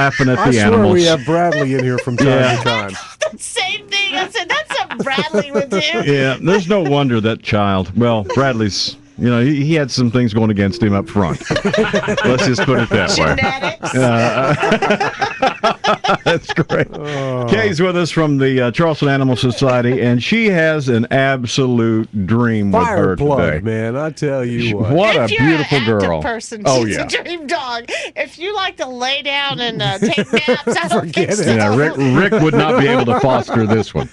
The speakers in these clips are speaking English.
laughing at I the swear animals. we have Bradley in here from time to time. The same thing. I said, that's what Bradley would do. Yeah, there's no wonder that child. Well, Bradley's, he had some things going against him up front. Let's just put it that way. Genetics. That's great. Kay's with us from the Charleston Animal Society, and she has an absolute dream with her Fire plug, today. man, I tell you what. What a If you're beautiful an active girl. person, Oh, she's yeah. a dream dog. If you like to lay down and take naps, I don't think so. Yeah, Rick would not be able to foster this one.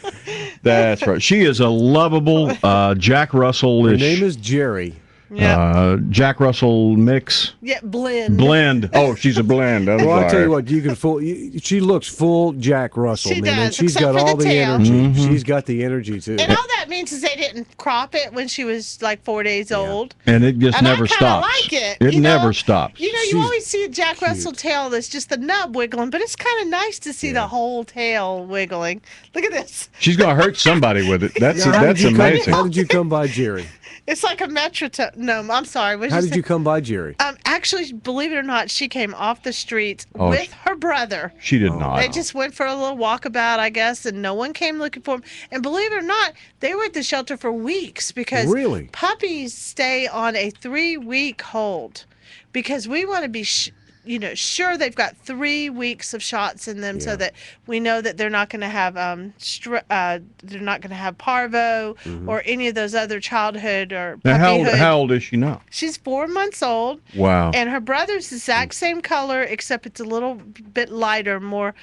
That's right. She is a lovable Jack Russell-ish. Her name is Gerrie. Yeah. Jack Russell mix. Yeah, blend. Blend. Oh, she's a blend. I'm Well, I sorry. tell you what, you can she looks full Jack Russell, She man. And does, she's except got for all the the tail. energy. Mm-hmm. She's got the energy too. And all that means is they didn't crop it when she was like 4 days old. And it just And never I kinda stops. like it. It you know? never stops. You She's always see a Jack Russell tail that's just the nub wiggling, but it's kind of nice to see the whole tail wiggling. Look at this. She's going to hurt somebody with it. That's Now, amazing. How did you come by Gerrie? It's like a metronome. I'm sorry. How did you come by Gerrie? Actually, believe it or not, she came off the streets Oh, with her brother. She did not. They just went for a little walkabout, I guess, and no one came looking for them. And believe it or not, they were at the shelter for weeks because Really? puppies stay on a 3-week hold because we want to be sure they've got 3 weeks of shots in them, so that we know that they're not going to have they're not going to have parvo or any of those other childhood or Now, puppyhood. how old is she now? She's 4 months old. Wow. And her brother's the exact same color, except it's a little bit lighter, more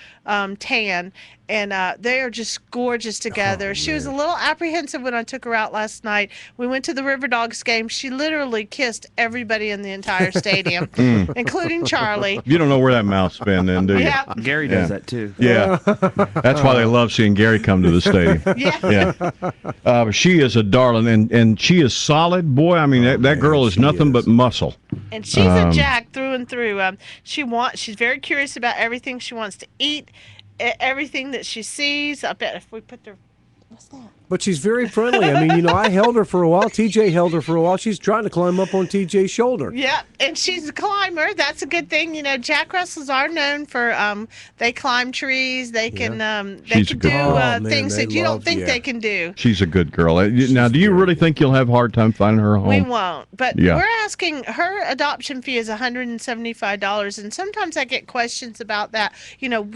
tan. And they are just gorgeous together. She was a little apprehensive when I took her out last night. We went to the River Dogs game. She literally kissed everybody in the entire stadium, including Charlie. You don't know where that mouth's been then, do you? Yeah. Gerrie does that too. Yeah. That's why they love seeing Gerrie come to the stadium. Yeah. She is a darling, and she is solid. Boy, I mean, that girl is nothing but muscle. And she's a Jack through and through. She's very curious about everything. She wants to eat everything that she sees. I bet if we put their... What's that? But she's very friendly. I mean, I held her for a while. TJ held her for a while. She's trying to climb up on TJ's shoulder. Yeah, and she's a climber. That's a good thing. Jack Russells are known for they climb trees. They can She's a do good girl. Man, things they that you don't love- think yeah. they can do. She's a good girl. Now, do you really think you'll have a hard time finding her a home? We won't, but Yeah. we're asking. Her adoption fee is $175, and sometimes I get questions about that.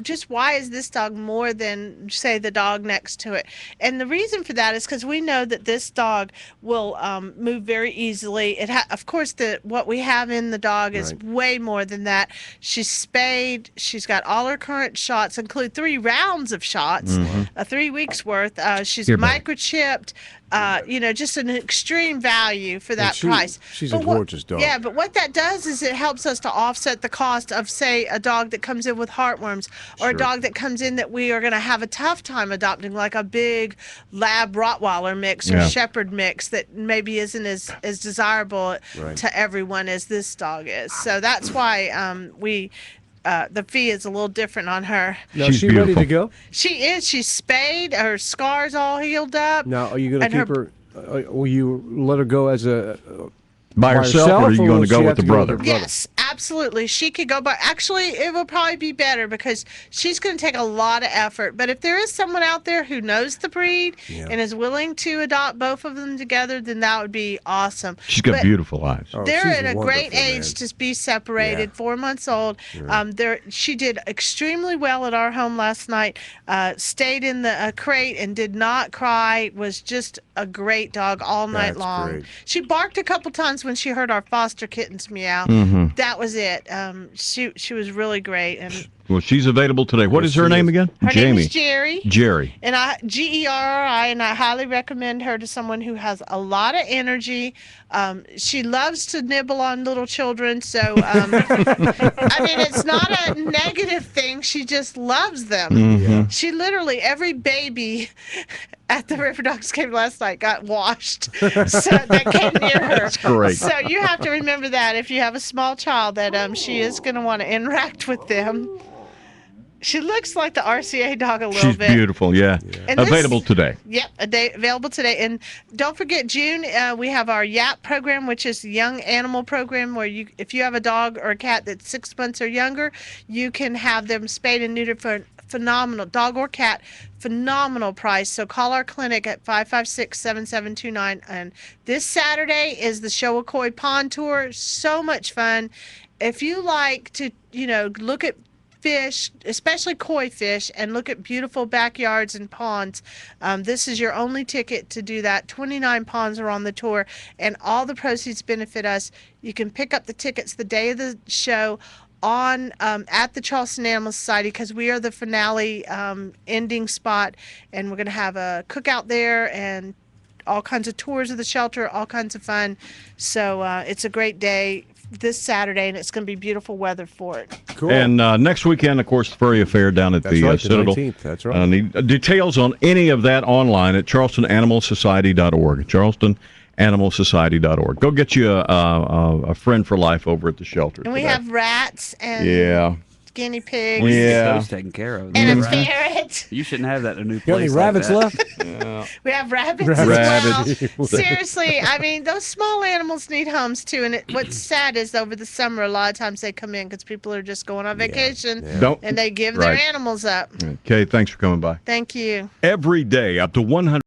Just why is this dog more than, say, the dog next to it? And the reason for that is because we know that this dog will move very easily. Of course, what we have in the dog is way more than that. She's spayed. She's got all her current shots, include 3 rounds of shots, 3 weeks worth. She's microchipped. Just an extreme value for that price. She's a gorgeous dog. Yeah, but what that does is it helps us to offset the cost of, say, a dog that comes in with heartworms or a dog that comes in that we are going to have a tough time adopting, like a big Lab Rottweiler mix or Shepherd mix that maybe isn't as desirable to everyone as this dog is. So that's why the fee is a little different on her. Now, She's is she ready beautiful. to go? She is. She's spayed. Her scar's all healed up. Now, are you going to And keep her? Will you let her go as a By herself, or are you going to go with the brother? Yes, absolutely. She could go, but actually, it will probably be better because she's going to take a lot of effort. But if there is someone out there who knows the breed and is willing to adopt both of them together, then that would be awesome. She's got beautiful eyes. They're she's at a great wonderful, age to be separated, 4 months old. She did extremely well at our home last night, stayed in the crate and did not cry, was just a great dog all night long. Great. She barked a couple times when she heard our foster kittens meow. That was it. She was really great. And Well, she's available today. What is her name again? her Jamie. name is Gerrie. Gerrie. And Gerri, and I highly recommend her to someone who has a lot of energy. She loves to nibble on little children, so it's not a negative thing. She just loves them. She literally, every baby at the River Dogs game last night got washed, so that came near her. That's great. So you have to remember that if you have a small child, that she is going to want to interact with them. She looks like the RCA dog a little She's bit. beautiful, yeah. And this- Available today. Yep, available today. And don't forget, June, we have our YAP program, which is the Young Animal Program, where if you have a dog or a cat that's 6 months or younger, you can have them spayed and neutered for a phenomenal, dog or cat, phenomenal price. So call our clinic at 556-7729. And this Saturday is the Showakoy Pond Tour. So much fun. If you like to, look at fish, especially koi fish, and look at beautiful backyards and ponds, this is your only ticket to do that. 29 ponds are on the tour, and all the proceeds benefit us. You can pick up the tickets the day of the show on at the Charleston Animal Society, because we are the finale ending spot, and we're going to have a cookout there and all kinds of tours of the shelter, all kinds of fun. So it's a great day this Saturday, and it's going to be beautiful weather for it. Cool. And next weekend, of course, the Furry Affair down at That's the right, the Citadel. 19th. That's right. Need details on any of that online at charlestonanimalsociety.org. charlestonanimalsociety.org. Go get you a friend for life over at the shelter. And we today. have rats and Yeah. guinea pigs Yeah. Those taken care of. and a Right. ferret. You shouldn't have that in a new Got any place. rabbits like that. left? We have rabbits Rabbits. as well. Seriously, I mean, those small animals need homes too. And what's sad is over the summer, a lot of times they come in because people are just going on vacation Don't. and they give Right. their animals up. Okay, thanks for coming by. Thank you. Every day, up to 100.